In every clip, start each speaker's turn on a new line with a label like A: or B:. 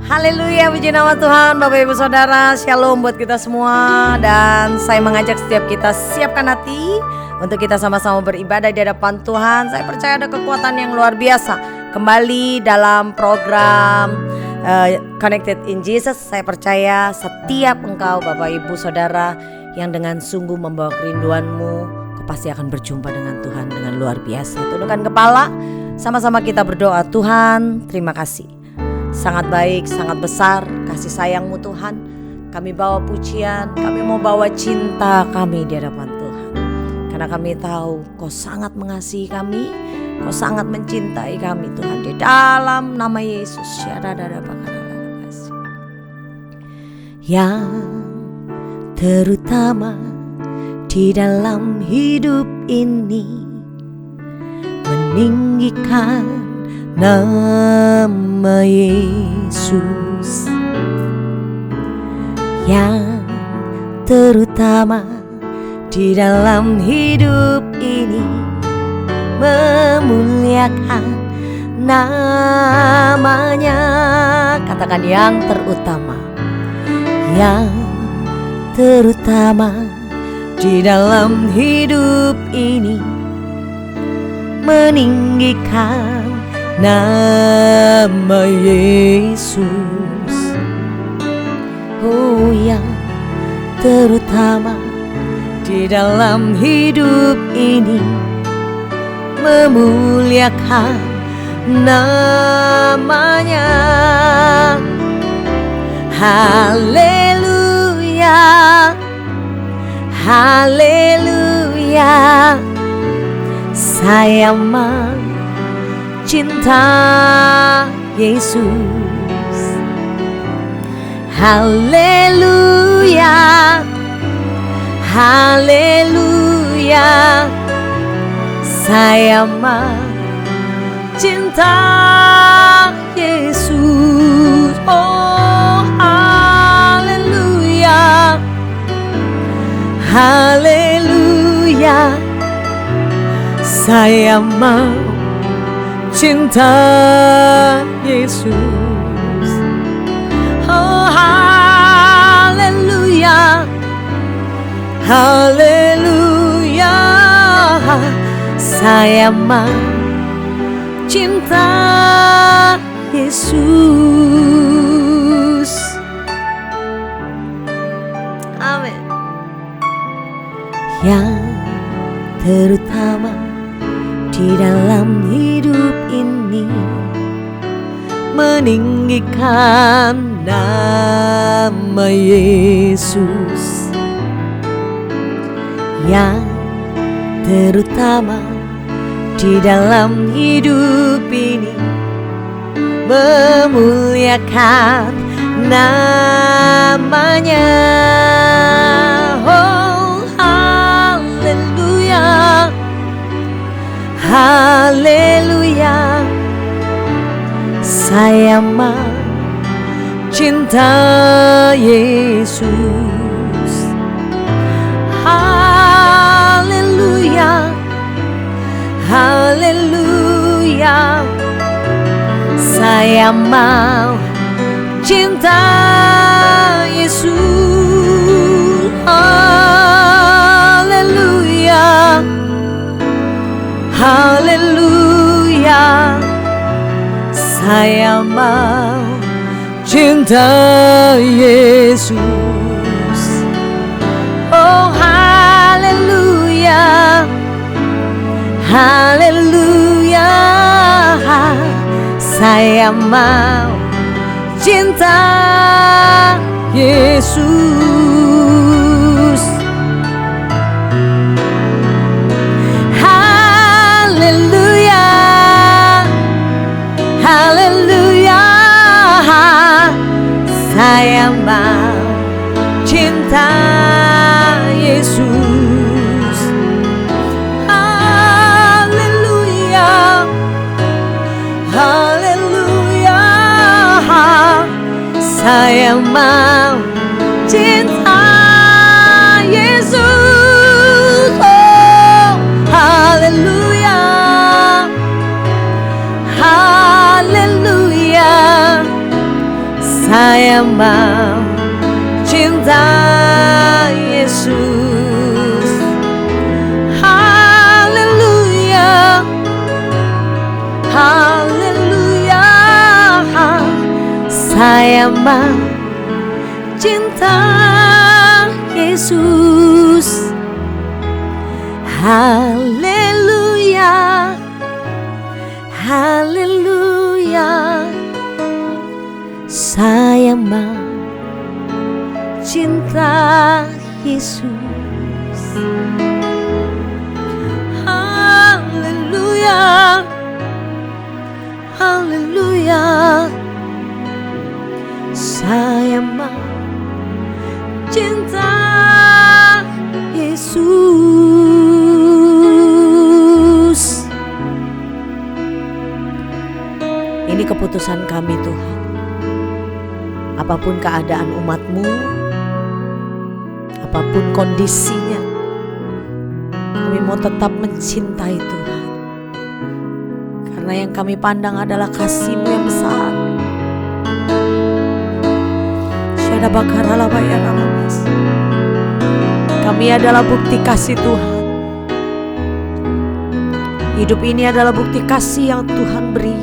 A: Haleluya, puji nama Tuhan. Bapak Ibu Saudara, shalom buat kita semua. Dan saya mengajak setiap kita siapkan hati untuk kita sama-sama beribadah di hadapan Tuhan. Saya percaya ada kekuatan yang luar biasa kembali dalam program Connected in Jesus. Saya percaya setiap engkau Bapak Ibu Saudara yang dengan sungguh membawa kerinduanmu, kau pasti akan berjumpa dengan Tuhan dengan luar biasa. Tundukkan kepala, sama-sama kita berdoa. Tuhan, terima kasih. Sangat baik, sangat besar kasih sayang-Mu Tuhan. Kami bawa pujian, kami mau bawa cinta kami di hadapan Tuhan. Karena kami tahu Kau sangat mengasihi kami, Kau sangat mencintai kami Tuhan. Di dalam nama Yesus. Yang terutama di dalam hidup ini, meninggikan nama Yesus. Yang terutama di dalam hidup ini, memuliakan namanya. Katakan yang terutama. Yang terutama di dalam hidup ini, meninggikan nama Yesus. Oh, yang terutama di dalam hidup ini, memuliakan namanya. Haleluya, haleluya. Saya cinta Yesus. Haleluya, haleluya. Saya cinta Yesus. Oh, haleluya, haleluya. Saya cinta Yesus. Oh, haleluya, haleluya. Saya cinta Yesus. Amin. Yang terutama di dalam hidup ini, meninggikan nama Yesus. Yang terutama di dalam hidup ini, memuliakan namanya. Oh, haleluya, haleluya. Saya cinta Yesus. Haleluya, haleluya. Saya mau cinta Yesus. Haleluya, haleluya. Saya mau cinta Yesus. Oh, haleluya, haleluya. Saya mau cinta Yesus. Haleluya, haleluya. Saya mau cinta Yesus. Haleluya, haleluya. Saya mau cinta Yesus. Oh, haleluya, haleluya. Saya mau cinta Yesus. Haleluya, haleluya. Saya mau cinta Yesus. Haleluya, haleluya. Saya mau cinta Yesus. Haleluya, haleluya. Saya mau cinta Yesus. Ini keputusan kami Tuhan. Apapun keadaan umat-Mu, apapun kondisinya, kami mau tetap mencintai Tuhan. Karena yang kami pandang adalah kasih-Mu yang besar. Kami adalah bukti kasih Tuhan. Hidup ini adalah bukti kasih yang Tuhan beri.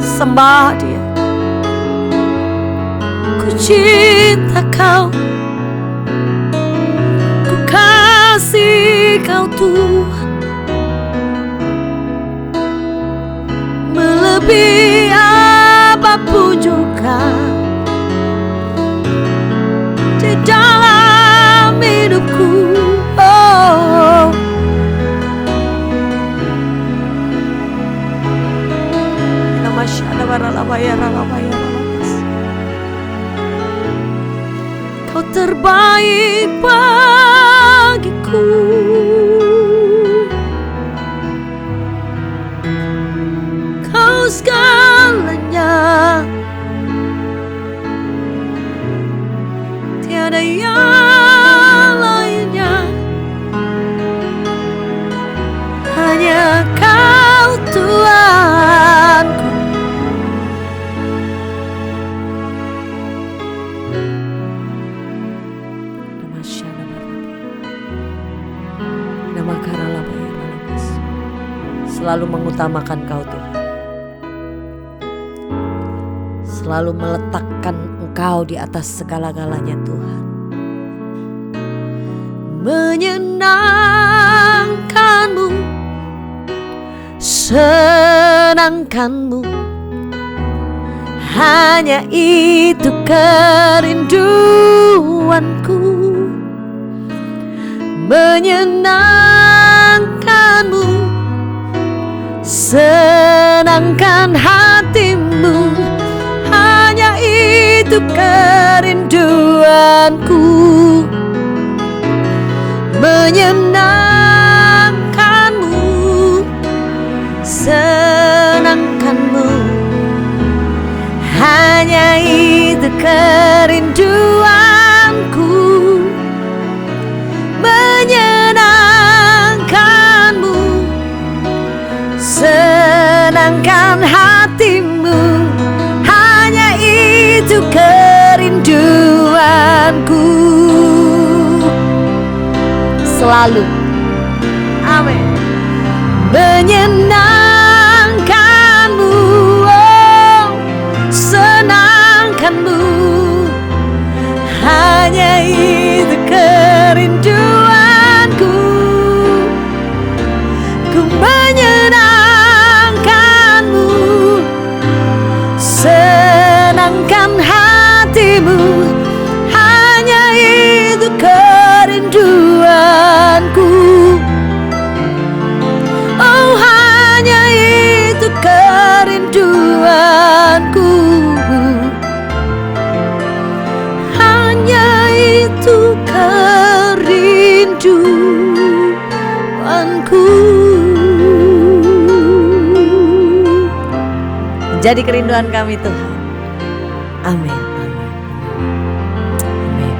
A: Sembah Dia. Ku cinta Kau, ku kasih Kau Tuhan, melebihi apapun juga di dalam hidupku. Oh, nama syada baralabaya ralabaya. Kau terbaik bagiku. Kau segalanya, tiada yang lainnya. Hanya Kau Tuhanku. Selalu mengutamakan Kau Tuhan, selalu meletakkan Engkau di atas segala-galanya Tuhan. Menyenangkan-Mu, senangkan-Mu, hanya itu kerinduanku. Menyenangkan-Mu, senangkan hati-Mu, hanya itu kerinduanku. Menyenangkan-Mu, senangkan-Mu, hanya itu kerinduanku. Menyenangkan-Mu, senangkan hati-Mu, hanya itu kerinduanku. Selalu, amin. Menyenangkan-Mu, oh, senangkan-Mu, hanya itu kerinduanku. Ku menyenangkan-Mu, senangkan hati-Mu, hanya itu kerinduanku. Oh, hanya itu kerinduanku. Hanya itu kerinduanku. Jadi kerinduan kami Tuhan. Amin. Amin.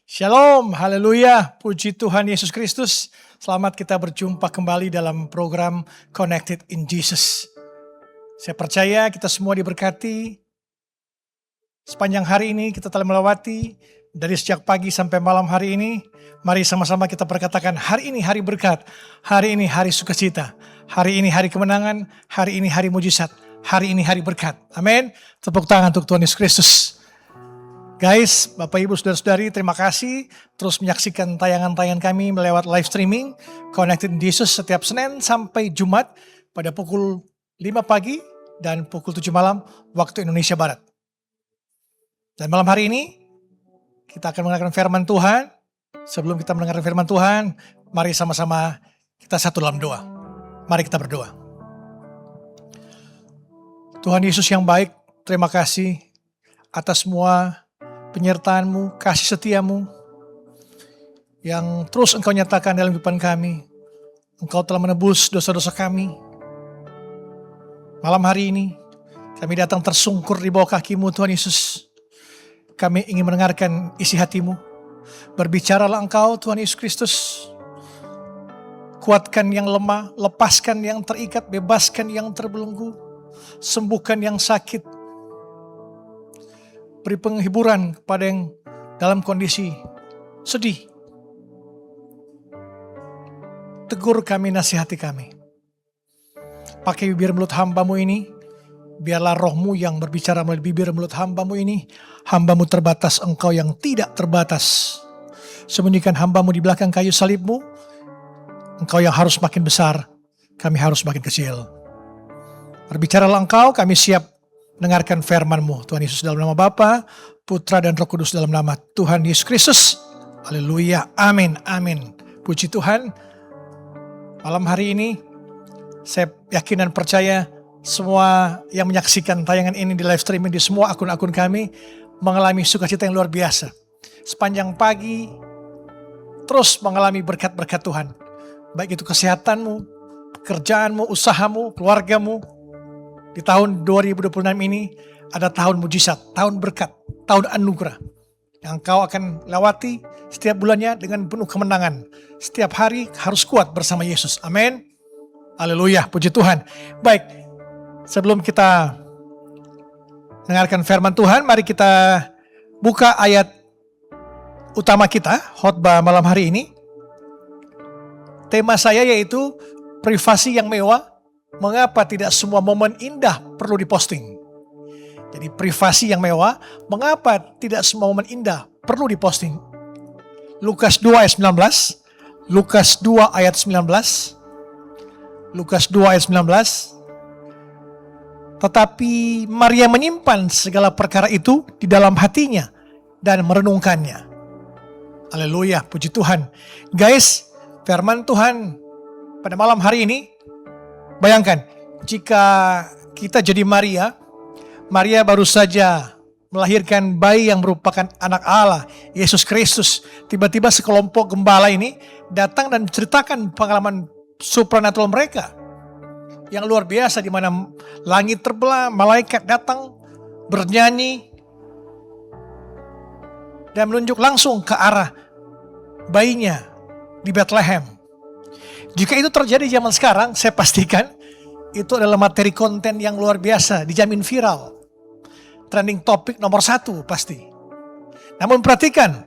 B: Shalom, haleluya, puji Tuhan Yesus Kristus. Selamat kita berjumpa kembali dalam program Connected in Jesus. Saya percaya kita semua diberkati. Sepanjang hari ini kita telah melewati dari sejak pagi sampai malam hari ini. Mari sama-sama kita perkatakan, hari ini hari berkat, hari ini hari sukacita, hari ini hari kemenangan, hari ini hari mujizat, hari ini hari berkat. Amin. Tepuk tangan untuk Tuhan Yesus Kristus. Guys, Bapak Ibu Saudara-saudari, terima kasih terus menyaksikan tayangan-tayangan kami melewat live streaming Connected in Jesus setiap Senin sampai Jumat pada pukul 5 pagi dan pukul 7 malam waktu Indonesia Barat. Dan malam hari ini kita akan mendengarkan firman Tuhan. Sebelum kita mendengarkan firman Tuhan, mari sama-sama kita satu dalam doa. Mari kita berdoa. Tuhan Yesus yang baik, terima kasih atas semua penyertaan-Mu, kasih setia-Mu yang terus Engkau nyatakan dalam kehidupan kami. Engkau telah menebus dosa-dosa kami. Malam hari ini kami datang tersungkur di bawah kaki-Mu Tuhan Yesus. Kami ingin mendengarkan isi hati-Mu. Berbicaralah Engkau Tuhan Yesus Kristus. Kuatkan yang lemah, lepaskan yang terikat, bebaskan yang terbelenggu, sembuhkan yang sakit. Beri penghiburan kepada yang dalam kondisi sedih. Tegur kami, nasihati kami. Pakai bibir mulut hamba-Mu ini, biarlah Roh-Mu yang berbicara melalui bibir mulut hamba-Mu ini. Hamba-Mu terbatas, Engkau yang tidak terbatas. Sembunyikan hamba-Mu di belakang kayu salib-Mu. Engkau yang harus makin besar, kami harus makin kecil. Berbicaralah Engkau, kami siap mendengarkan firman-Mu. Tuhan Yesus dalam nama Bapa, Putra dan Roh Kudus dalam nama Tuhan Yesus Kristus. Haleluya, amin, amin. Puji Tuhan. Malam hari ini saya yakin dan percaya semua yang menyaksikan tayangan ini di live streaming di semua akun-akun kami mengalami sukacita yang luar biasa. Sepanjang pagi terus mengalami berkat-berkat Tuhan. Baik itu kesehatanmu, pekerjaanmu, usahamu, keluargamu. Di tahun 2026 ini ada tahun mujizat, tahun berkat, tahun anugerah. Yang kau akan lewati setiap bulannya dengan penuh kemenangan. Setiap hari harus kuat bersama Yesus. Amin. Haleluya, puji Tuhan. Baik, sebelum kita dengarkan firman Tuhan, mari kita buka ayat utama kita, khotbah malam hari ini. Tema saya yaitu privasi yang mewah. Mengapa tidak semua momen indah perlu diposting? Jadi privasi yang mewah, mengapa tidak semua momen indah perlu diposting? Lukas 2 ayat 19. Lukas 2 ayat 19. Lukas 2 ayat 19. Tetapi Maria menyimpan segala perkara itu di dalam hatinya dan merenungkannya. Haleluya, puji Tuhan. Guys, firman Tuhan pada malam hari ini, bayangkan, jika kita jadi Maria baru saja melahirkan bayi yang merupakan anak Allah, Yesus Kristus. Tiba-tiba sekelompok gembala ini datang dan menceritakan pengalaman supranatural mereka yang luar biasa, di mana langit terbelah, malaikat datang bernyanyi dan menunjuk langsung ke arah bayinya di Bethlehem. Jika itu terjadi zaman sekarang, saya pastikan itu adalah materi konten yang luar biasa, dijamin viral. Trending topik nomor 1 pasti. Namun perhatikan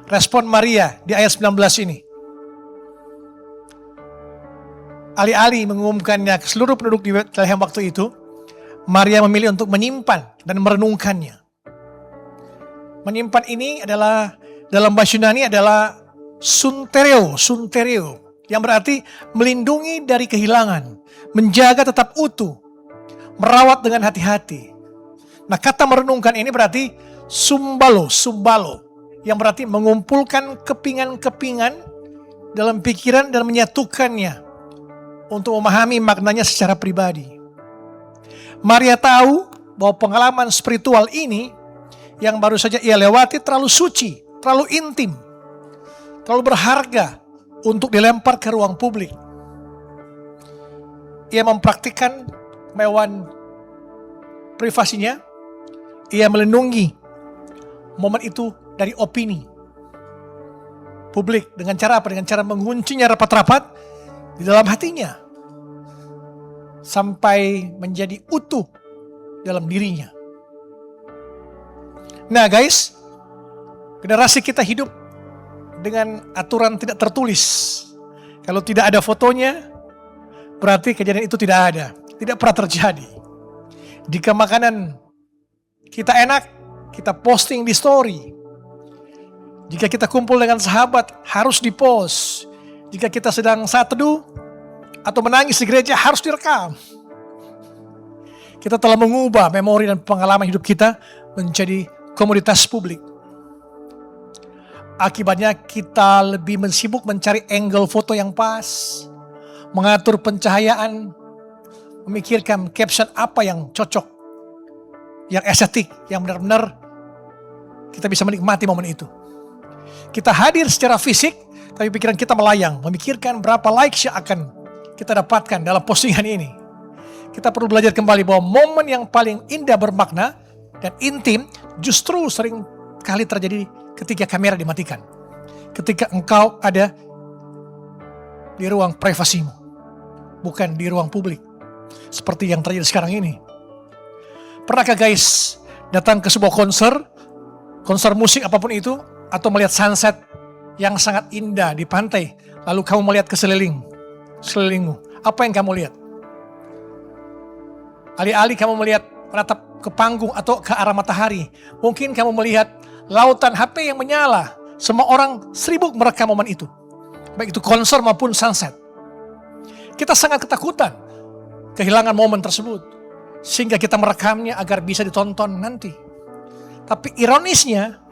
B: respon Maria di ayat 19 ini. Alih-alih mengumumkannya ke seluruh penduduk di Bethlehem waktu itu, Maria memilih untuk menyimpan dan merenungkannya. Menyimpan ini adalah, dalam bahasa Yunani adalah suntereo, yang berarti melindungi dari kehilangan, menjaga tetap utuh, merawat dengan hati-hati. Nah, kata merenungkan ini berarti sumbalo, yang berarti mengumpulkan kepingan-kepingan dalam pikiran dan menyatukannya untuk memahami maknanya secara pribadi. Maria tahu bahwa pengalaman spiritual ini yang baru saja ia lewati terlalu suci, terlalu intim, terlalu berharga untuk dilempar ke ruang publik. Ia mempraktikkan kemewahan privasinya. Ia melindungi momen itu dari opini. publik. Dengan cara apa? Dengan cara menguncinya rapat-rapat di dalam hatinya. Sampai menjadi utuh dalam dirinya. Nah guys, generasi kita hidup dengan aturan tidak tertulis. Kalau tidak ada fotonya, berarti kejadian itu tidak ada. Tidak pernah terjadi. Jika makanan kita enak, kita posting di story. Jika kita kumpul dengan sahabat, harus dipost. Jika kita sedang saat teduh atau menangis di gereja, harus direkam. Kita telah mengubah memori dan pengalaman hidup kita menjadi komoditas publik. Akibatnya kita lebih sibuk mencari angle foto yang pas, mengatur pencahayaan, memikirkan caption apa yang cocok, yang estetik, yang benar-benar kita bisa menikmati momen itu. Kita hadir secara fisik, tapi pikiran kita melayang, memikirkan berapa likes yang akan kita dapatkan dalam postingan ini. Kita perlu belajar kembali bahwa momen yang paling indah, bermakna, dan intim justru sering kali terjadi ketika kamera dimatikan. Ketika engkau ada di ruang privasimu, bukan di ruang publik. Seperti yang terjadi sekarang ini. Pernahkah guys datang ke sebuah konser musik apapun itu, atau melihat sunset yang sangat indah di pantai, lalu kamu melihat ke sekelilingmu, apa yang kamu lihat? Alih-alih kamu melihat menatap ke panggung atau ke arah matahari, mungkin kamu melihat lautan HP yang menyala. Semua orang sibuk merekam momen itu, baik itu konser maupun sunset. Kita sangat ketakutan kehilangan momen tersebut, sehingga kita merekamnya agar bisa ditonton nanti. Tapi ironisnya,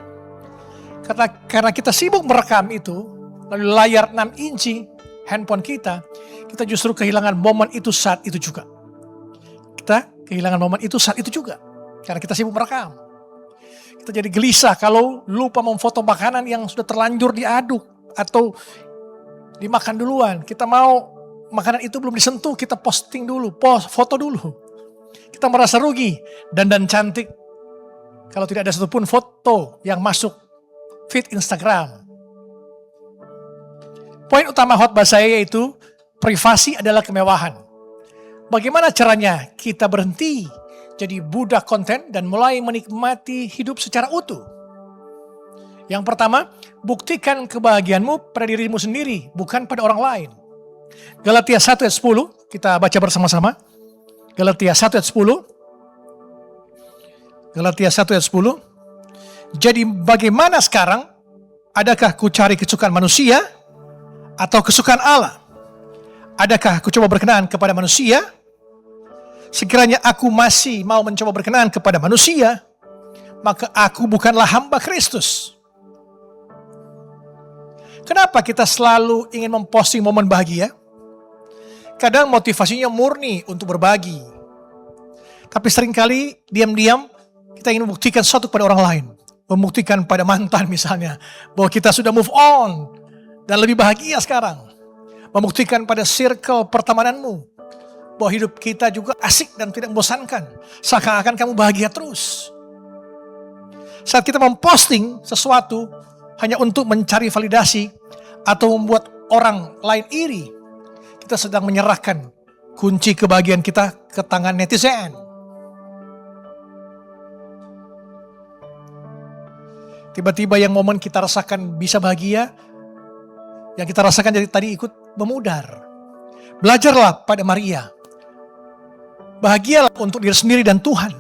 B: karena kita sibuk merekam itu, lalu layar 6 inci handphone kita justru kehilangan momen itu saat itu juga. Kita kehilangan momen itu saat itu juga, karena kita sibuk merekam. Kita jadi gelisah kalau lupa memfoto makanan yang sudah terlanjur diaduk atau dimakan duluan. Kita mau makanan itu belum disentuh, kita posting dulu, foto dulu. Kita merasa rugi, dandan cantik kalau tidak ada satupun foto yang masuk feed Instagram. Poin utama khotbah saya yaitu privasi adalah kemewahan. Bagaimana caranya kita berhenti jadi budak konten dan mulai menikmati hidup secara utuh? Yang pertama, buktikan kebahagiaanmu pada dirimu sendiri, bukan pada orang lain. Galatia 1 ayat 10, kita baca bersama-sama. Galatia 1 ayat 10. Galatia 1 ayat 10. Jadi bagaimana sekarang? Adakah ku cari kesukaan manusia atau kesukaan Allah? Adakah ku coba berkenan kepada manusia? Sekiranya aku masih mau mencoba berkenan kepada manusia, maka aku bukanlah hamba Kristus. Kenapa kita selalu ingin memposting momen bahagia? Kadang motivasinya murni untuk berbagi. Tapi seringkali diam-diam kita ingin membuktikan sesuatu kepada orang lain. Membuktikan pada mantan misalnya, bahwa kita sudah move on dan lebih bahagia sekarang. Membuktikan pada circle pertemananmu bahwa hidup kita juga asik dan tidak membosankan. Seakan-akan kamu bahagia terus. Saat kita memposting sesuatu hanya untuk mencari validasi atau membuat orang lain iri, kita sedang menyerahkan kunci kebahagiaan kita ke tangan netizen. Tiba-tiba yang momen kita rasakan bisa bahagia, yang kita rasakan jadi tadi ikut memudar. Belajarlah pada Maria. Bahagialah untuk diri sendiri dan Tuhan.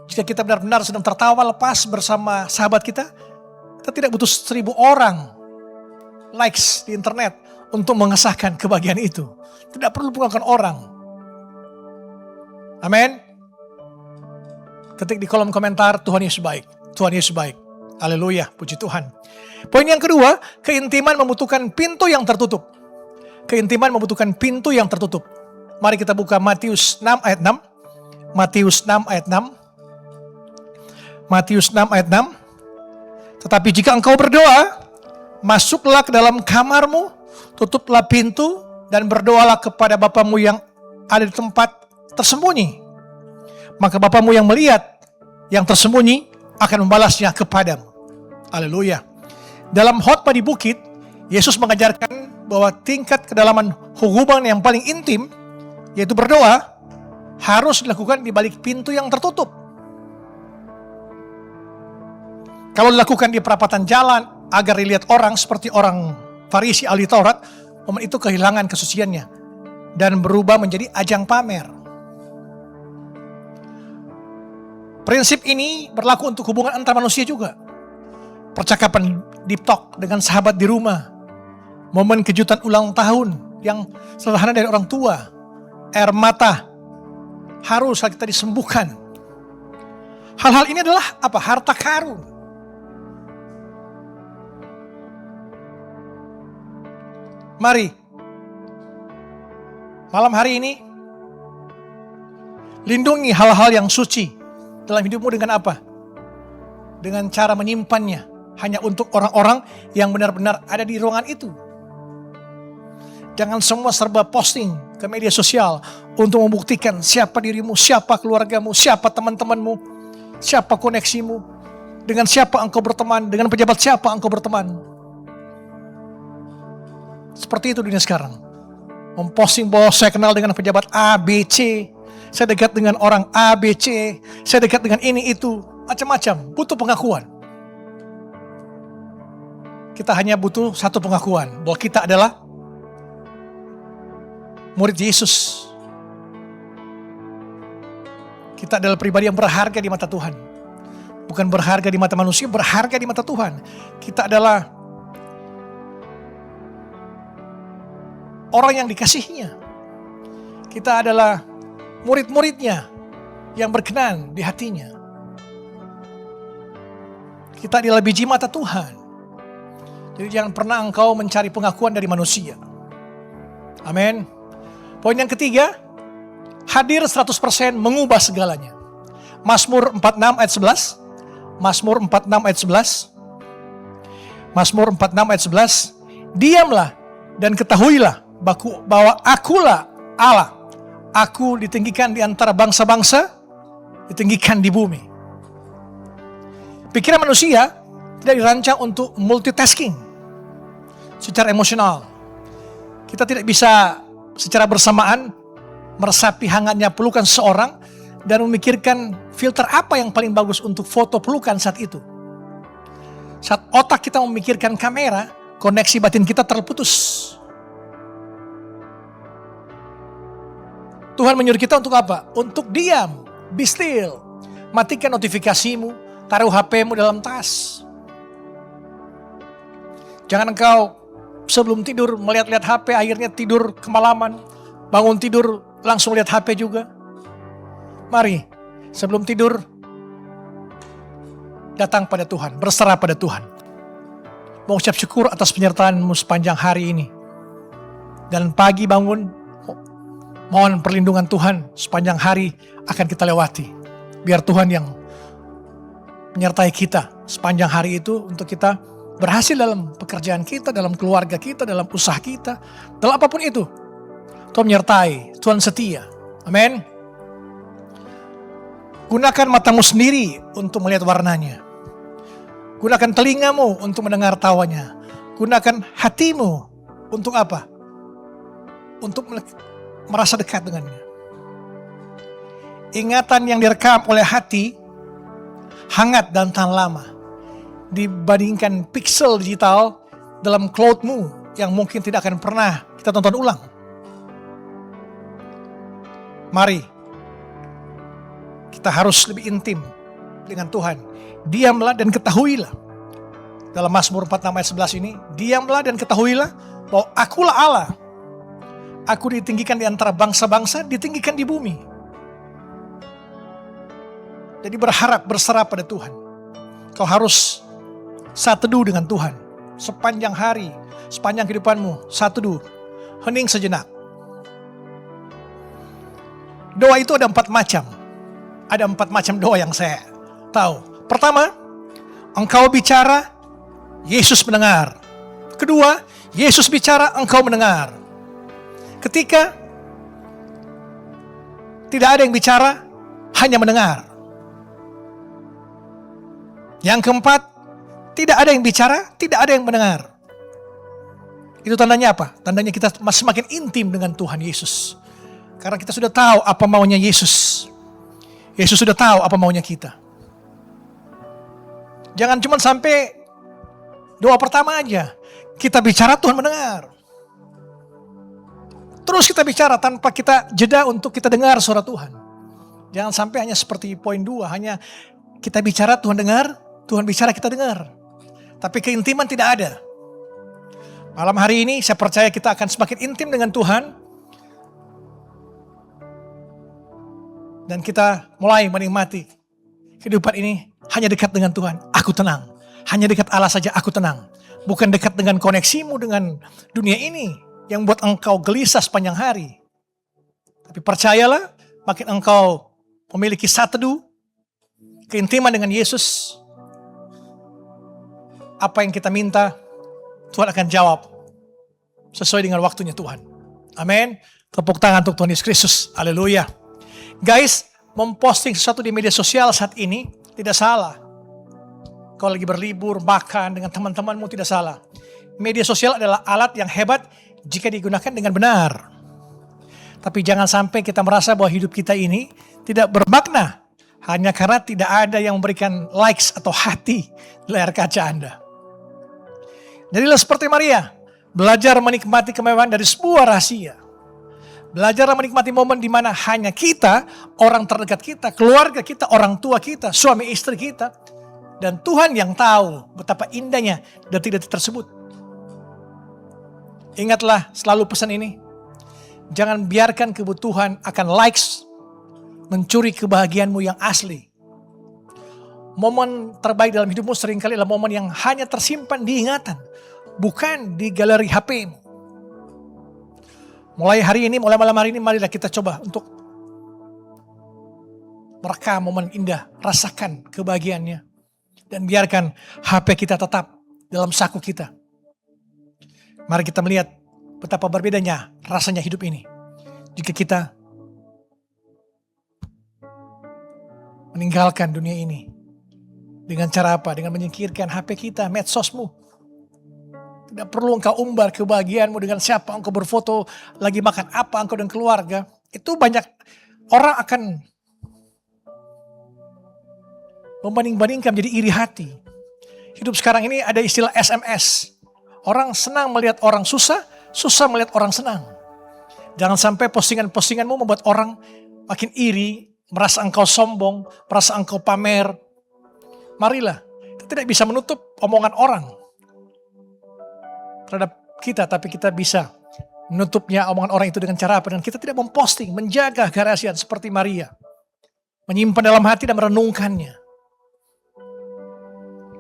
B: Jika kita benar-benar sedang tertawa lepas bersama sahabat kita tidak butuh 1000 orang likes di internet untuk mengesahkan kebahagiaan itu. Tidak perlu pengakuan orang. Amin. Ketik di kolom komentar, Tuhan Yesus baik. Tuhan Yesus baik. Haleluya, puji Tuhan. Poin yang kedua, keintiman membutuhkan pintu yang tertutup. Keintiman membutuhkan pintu yang tertutup. Mari kita buka Matius 6 ayat 6. Matius 6 ayat 6. Matius 6 ayat 6. Tetapi jika engkau berdoa, masuklah ke dalam kamarmu, tutuplah pintu, dan berdoalah kepada Bapamu yang ada di tempat tersembunyi. Maka Bapamu yang melihat yang tersembunyi akan membalasnya kepadamu. Haleluya. Dalam khotbah di bukit, Yesus mengajarkan bahwa tingkat kedalaman hubungan yang paling intim, yaitu berdoa, harus dilakukan di balik pintu yang tertutup. Kalau dilakukan di perapatan jalan agar dilihat orang seperti orang Farisi ahli Taurat, momen itu kehilangan kesuciannya dan berubah menjadi ajang pamer. Prinsip ini berlaku untuk hubungan antar manusia juga. Percakapan deep talk dengan sahabat di rumah, momen kejutan ulang tahun yang sederhana dari orang tua, air mata, harus kita disembuhkan. Hal-hal ini adalah apa? Harta karun. Mari, malam hari ini, lindungi hal-hal yang suci dalam hidupmu dengan apa? Dengan cara menyimpannya hanya untuk orang-orang yang benar-benar ada di ruangan itu. Jangan semua serba posting ke media sosial untuk membuktikan siapa dirimu, siapa keluargamu, siapa teman-temanmu, siapa koneksimu, dengan siapa engkau berteman, dengan pejabat siapa engkau berteman. Seperti itu dunia sekarang. Memposting bahwa saya kenal dengan pejabat A, B, C, saya dekat dengan orang A, B, C, saya dekat dengan ini, itu, macam-macam. Butuh pengakuan. Kita hanya butuh satu pengakuan, bahwa kita adalah murid Yesus. Kita adalah pribadi yang berharga di mata Tuhan. Bukan berharga di mata manusia, berharga di mata Tuhan. Kita adalah orang yang dikasihinya. Kita adalah murid-muridnya yang berkenan di hatinya. Kita adalah biji mata Tuhan. Jadi jangan pernah engkau mencari pengakuan dari manusia. Amin. Poin yang ketiga, hadir 100% mengubah segalanya. Mazmur 46 ayat 11. Mazmur 46 ayat 11. Mazmur 46 ayat 11. Diamlah dan ketahuilah bahwa akulah Allah. Aku ditinggikan di antara bangsa-bangsa, ditinggikan di bumi. Pikiran manusia tidak dirancang untuk multitasking secara emosional. Kita tidak bisa secara bersamaan meresapi hangatnya pelukan seorang dan memikirkan filter apa yang paling bagus untuk foto pelukan saat itu. Saat otak kita memikirkan kamera, koneksi batin kita terputus. Tuhan menyuruh kita untuk apa? Untuk diam, be still. Matikan notifikasimu, taruh HP-mu dalam tas. Jangan engkau sebelum tidur melihat-lihat HP, akhirnya tidur kemalaman. Bangun tidur langsung lihat HP juga. Mari, sebelum tidur, datang pada Tuhan, berserah pada Tuhan. Mengucap syukur atas penyertaanmu sepanjang hari ini. Dan pagi bangun, mohon perlindungan Tuhan sepanjang hari akan kita lewati. Biar Tuhan yang menyertai kita sepanjang hari itu untuk kita berhasil dalam pekerjaan kita, dalam keluarga kita, dalam usaha kita, dalam apapun itu. Tuhan menyertai, Tuhan setia. Amin. Gunakan matamu sendiri untuk melihat warnanya. Gunakan telingamu untuk mendengar tawanya. Gunakan hatimu untuk apa? Untuk merasa dekat dengannya. Ingatan yang direkam oleh hati hangat dan tahan lama dibandingkan pixel digital dalam cloudmu yang mungkin tidak akan pernah kita tonton ulang. Mari kita harus lebih intim dengan Tuhan. Diamlah dan ketahuilah. Dalam Mazmur 46 ayat 11 ini, diamlah dan ketahuilah bahwa akulah Allah. Aku ditinggikan di antara bangsa-bangsa, ditinggikan di bumi. Jadi berharap, berserah pada Tuhan. Kau harus saat teduh dengan Tuhan. Sepanjang hari, sepanjang kehidupanmu, saat teduh. Hening sejenak. Doa itu ada 4 macam. Ada 4 macam doa yang saya tahu. Pertama, engkau bicara, Yesus mendengar. Kedua, Yesus bicara, engkau mendengar. Ketika tidak ada yang bicara, hanya mendengar. Yang keempat, Tidak ada yang bicara, tidak ada yang mendengar. Itu tandanya apa? Tandanya kita semakin intim dengan Tuhan Yesus. Karena kita sudah tahu apa maunya Yesus. Yesus sudah tahu apa maunya kita. Jangan cuma sampai doa pertama aja. Kita bicara, Tuhan mendengar. Terus kita bicara tanpa kita jeda untuk kita dengar suara Tuhan. Jangan sampai hanya seperti poin 2. Hanya kita bicara, Tuhan dengar. Tuhan bicara, kita dengar. Tapi keintiman tidak ada. Malam hari ini saya percaya kita akan semakin intim dengan Tuhan. Dan kita mulai menikmati kehidupan ini hanya dekat dengan Tuhan. Aku tenang. Hanya dekat Allah saja aku tenang. Bukan dekat dengan koneksimu dengan dunia ini yang buat engkau gelisah sepanjang hari. Tapi percayalah, makin engkau memiliki satedu, keintiman dengan Yesus, apa yang kita minta, Tuhan akan jawab sesuai dengan waktunya Tuhan. Amin. Tepuk tangan untuk Tuhan Yesus Kristus. Haleluya. Guys, memposting sesuatu di media sosial saat ini tidak salah. Kau lagi berlibur, makan dengan teman-temanmu, tidak salah. Media sosial adalah alat yang hebat jika digunakan dengan benar. Tapi jangan sampai kita merasa bahwa hidup kita ini tidak bermakna hanya karena tidak ada yang memberikan likes atau hati di layar kaca Anda. Jadilah seperti Maria, belajar menikmati kemewahan dari sebuah rahasia. Belajar menikmati momen di mana hanya kita, orang terdekat kita, keluarga kita, orang tua kita, suami istri kita, dan Tuhan yang tahu betapa indahnya detik-detik tersebut. Ingatlah selalu pesan ini. Jangan biarkan kebutuhan akan likes mencuri kebahagiaanmu yang asli. Momen terbaik dalam hidupmu seringkali adalah momen yang hanya tersimpan di ingatan, bukan di galeri HP-mu. Mulai hari ini, mulai malam hari ini, marilah kita coba untuk merekam momen indah, rasakan kebahagiaannya. Dan biarkan HP kita tetap dalam saku kita. Mari kita melihat betapa berbedanya rasanya hidup ini. Jika kita meninggalkan dunia ini. Dengan cara apa? Dengan menyingkirkan HP kita, medsosmu. Tidak perlu engkau umbar kebahagiaanmu dengan siapa engkau berfoto, lagi makan apa engkau dan keluarga. Itu banyak orang akan membanding-bandingkan, menjadi iri hati. Hidup sekarang ini ada istilah SMS. Orang senang melihat orang susah, susah melihat orang senang. Jangan sampai postingan-postinganmu membuat orang makin iri, merasa engkau sombong, merasa engkau pamer. Marilah, kita tidak bisa menutup omongan orang terhadap kita, tapi kita bisa menutupnya omongan orang itu dengan cara apa? Dan kita tidak memposting, menjaga kerahasiaan seperti Maria. Menyimpan dalam hati dan merenungkannya.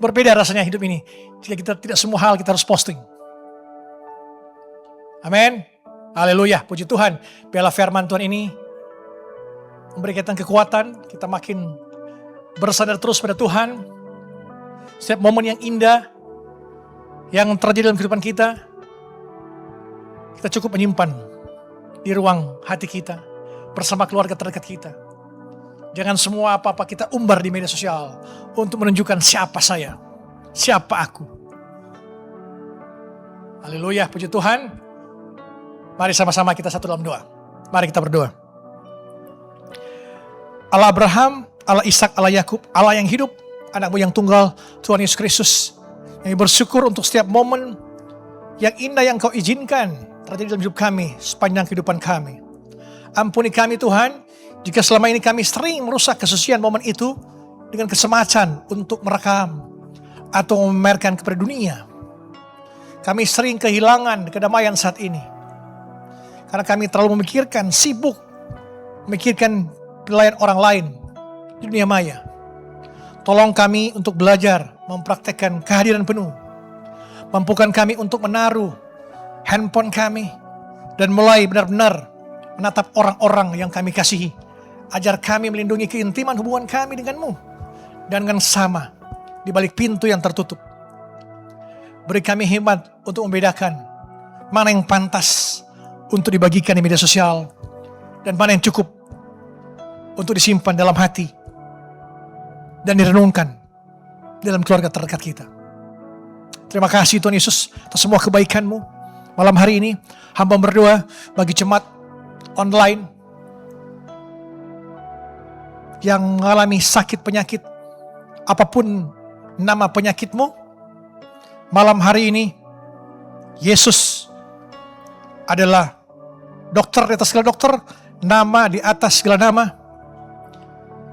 B: Berbeda rasanya hidup ini jika kita tidak semua hal kita harus posting. Amin. Haleluya, puji Tuhan. Biarlah firman Tuhan ini memberi kita kekuatan, kita makin bersandar terus pada Tuhan. Setiap momen yang indah yang terjadi dalam kehidupan kita cukup menyimpan di ruang hati kita bersama keluarga terdekat kita. Jangan semua apa-apa kita umbar di media sosial untuk menunjukkan siapa saya, siapa aku. Haleluya, puji Tuhan. Mari sama-sama kita satu dalam doa. Mari kita berdoa. Allah Abraham, Allah Ishak, Allah Yakub, Allah yang hidup, anakmu yang tunggal, Tuhan Yesus Kristus, yang bersyukur untuk setiap momen yang indah yang kau izinkan terjadi dalam hidup kami sepanjang kehidupan kami. Ampuni kami Tuhan, jika selama ini kami sering merusak kesucian momen itu dengan kesemacan untuk merekam atau memamerkan kepada dunia. Kami sering kehilangan kedamaian saat ini. Karena kami terlalu memikirkan, sibuk memikirkan penilaian orang lain di dunia maya. Tolong kami untuk belajar mempraktekkan kehadiran penuh. Mampukan kami untuk menaruh handphone kami dan mulai benar-benar menatap orang-orang yang kami kasihi. Ajar kami melindungi keintiman hubungan kami denganmu. Dan dengan sama di balik pintu yang tertutup. Beri kami hikmat untuk membedakan mana yang pantas untuk dibagikan di media sosial dan mana yang cukup untuk disimpan dalam hati dan direnungkan dalam keluarga terdekat kita. Terima kasih Tuhan Yesus atas semua kebaikan-Mu. Malam hari ini hamba berdoa bagi jemaat online yang mengalami sakit penyakit, apapun nama penyakitmu. Malam hari ini Yesus adalah dokter di atas segala dokter, nama di atas segala nama.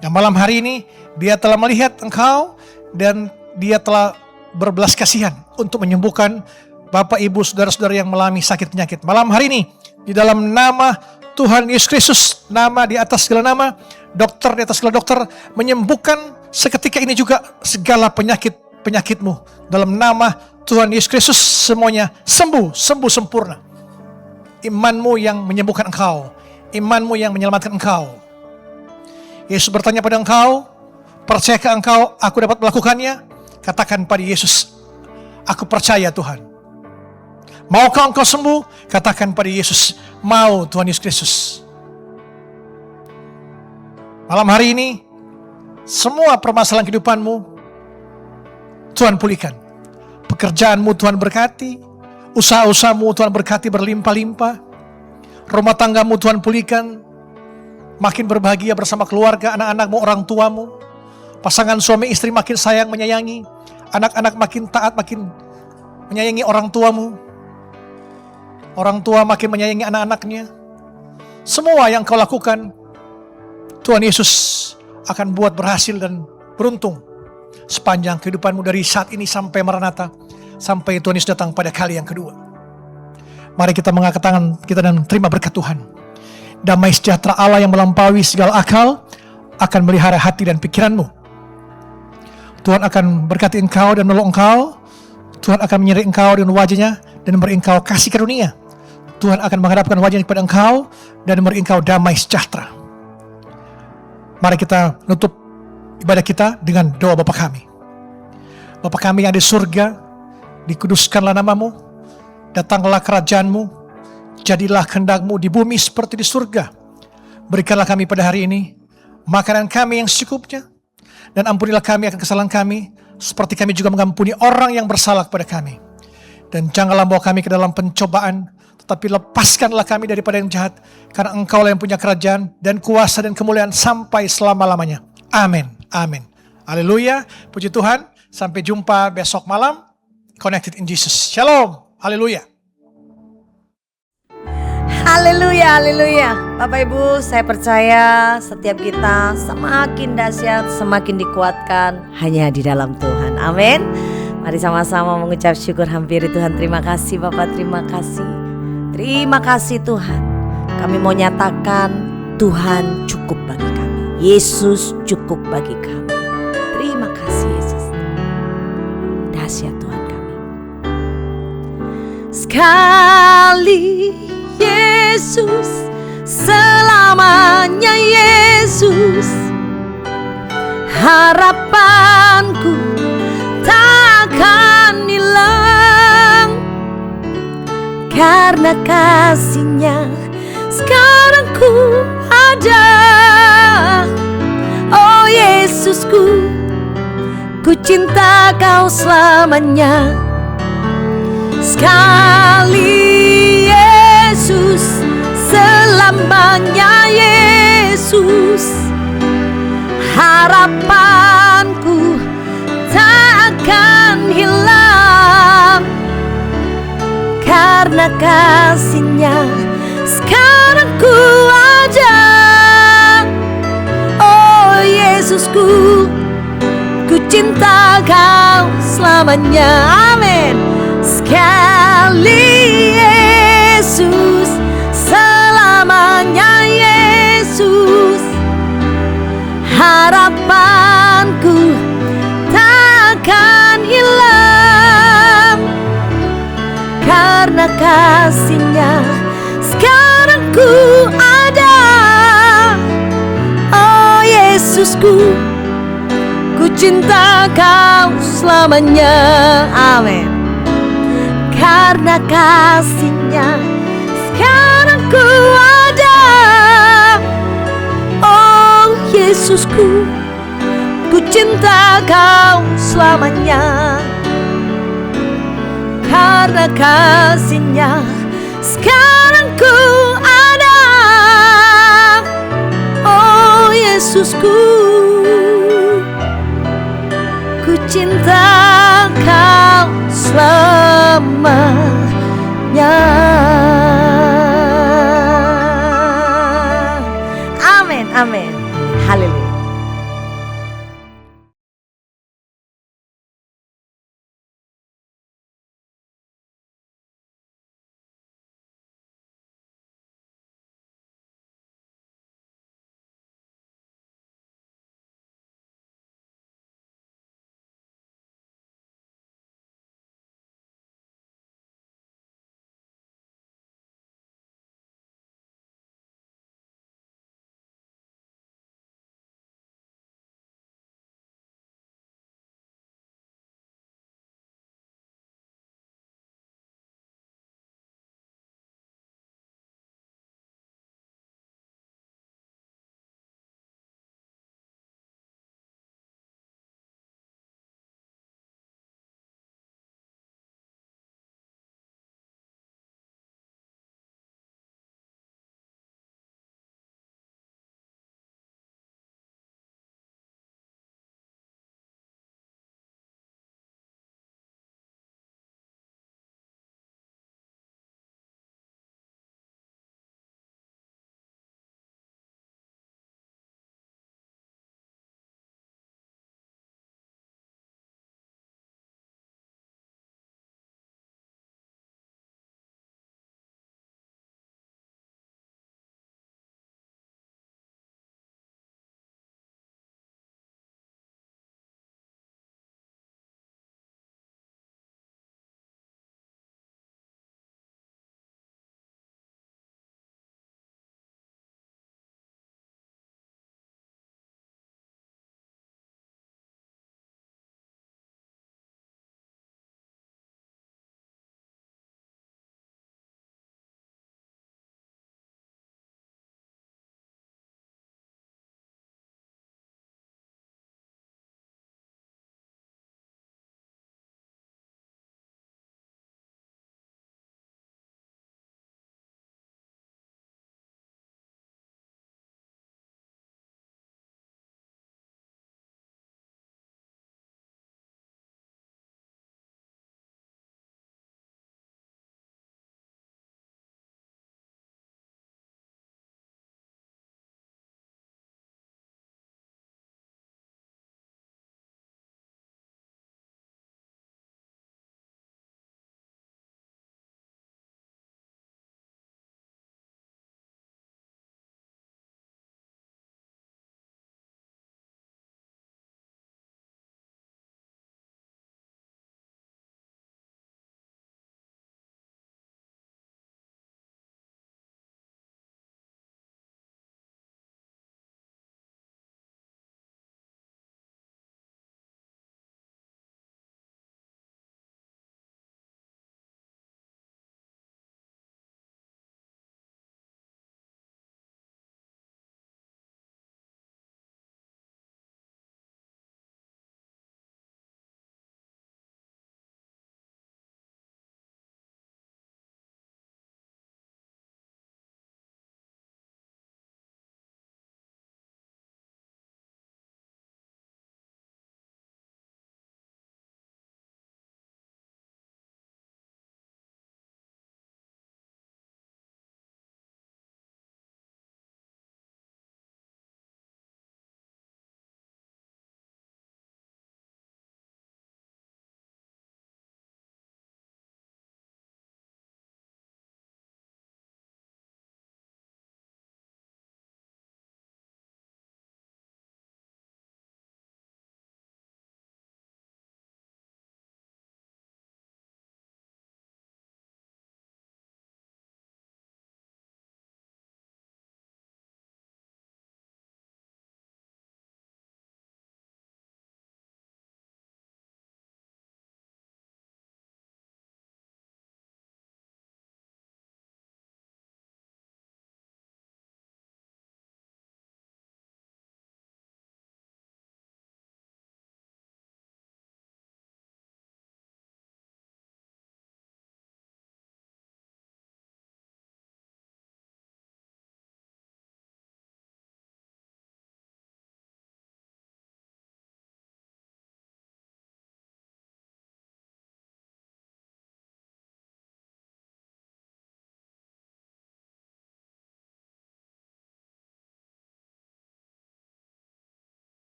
B: Yang malam hari ini Dia telah melihat engkau dan Dia telah berbelas kasihan untuk menyembuhkan Bapak, Ibu, saudara-saudara yang mengalami sakit penyakit. Malam hari ini di dalam nama Tuhan Yesus Kristus, nama di atas segala nama, dokter di atas segala dokter, menyembuhkan seketika ini juga segala penyakitmu. Dalam nama Tuhan Yesus Kristus semuanya sembuh sempurna. Imanmu yang menyembuhkan engkau, imanmu yang menyelamatkan engkau. Yesus bertanya pada engkau, percayakah engkau aku dapat melakukannya? Katakan pada Yesus, aku percaya Tuhan. Maukah engkau sembuh? Katakan pada Yesus, mau Tuhan Yesus Kristus. Malam hari ini, semua permasalahan kehidupanmu Tuhan pulihkan. Pekerjaanmu Tuhan berkati, usaha-usahamu Tuhan berkati berlimpah-limpah, rumah tanggamu Tuhan pulihkan, makin berbahagia bersama keluarga, anak-anakmu, orang tuamu, pasangan suami istri makin sayang menyayangi, anak-anak makin taat, makin menyayangi orang tuamu, orang tua makin menyayangi anak-anaknya. Semua yang kau lakukan, Tuhan Yesus akan buat berhasil dan beruntung sepanjang kehidupanmu dari saat ini sampai Maranatha, sampai Tuhan Yesus datang pada kali yang kedua. Mari kita mengangkat tangan kita dan terima berkat Tuhan. Damai sejahtera Allah yang melampaui segala akal akan melihara hati dan pikiranmu. Tuhan akan berkati engkau dan menolong engkau. Tuhan akan menyertai engkau dengan wajahnya dan memberi engkau kasih karunia. Tuhan akan menghadapkan wajahnya kepada engkau dan memberi engkau damai sejahtera. Mari kita menutup ibadah kita dengan doa Bapa kami. Bapa kami yang ada di surga, dikuduskanlah namamu, datanglah kerajaanmu, jadilah kehendak-Mu di bumi seperti di surga. Berikanlah kami pada hari ini makanan kami yang secukupnya, dan ampunilah kami akan kesalahan kami, seperti kami juga mengampuni orang yang bersalah kepada kami. Dan janganlah bawa kami ke dalam pencobaan, tetapi lepaskanlah kami daripada yang jahat, karena Engkau lah yang punya kerajaan dan kuasa dan kemuliaan sampai selama-lamanya. Amin. Amin. Haleluya. Puji Tuhan. Sampai jumpa besok malam. Connected in Jesus. Shalom. Haleluya.
A: Haleluya, haleluya. Bapak Ibu, saya percaya setiap kita semakin dahsyat, semakin dikuatkan hanya di dalam Tuhan. Amin. Mari sama-sama mengucap syukur, hampiri Tuhan. Terima kasih Bapak, terima kasih. Terima kasih Tuhan. Kami mau nyatakan Tuhan cukup bagi kami. Yesus cukup bagi kami. Terima kasih Yesus. Dahsyat Tuhan kami. Sekali Yesus, selamanya Yesus, harapanku takkan hilang, karena kasih-Nya sekarang ku ada. Oh Yesusku, ku cinta Kau selamanya. Sekali Yesus, selamanya Yesus, harapanku takkan hilang, karena kasih-Nya sekarang ku ada. Oh Yesusku, ku cinta Kau selamanya. Amin. Sekali Yesus, selamanya Yesus, harapanku takkan hilang, karena kasih-Nya sekarang ku ada. Oh Yesusku, ku cinta Kau selamanya. Amin. Karena kasih-Nya sekarang ku ada. Oh Yesusku, ku cinta Kau selamanya. karena kasih-Nya sekarang ku ada. Oh Yesusku, ku cinta Kau selamanya. Amin, amin.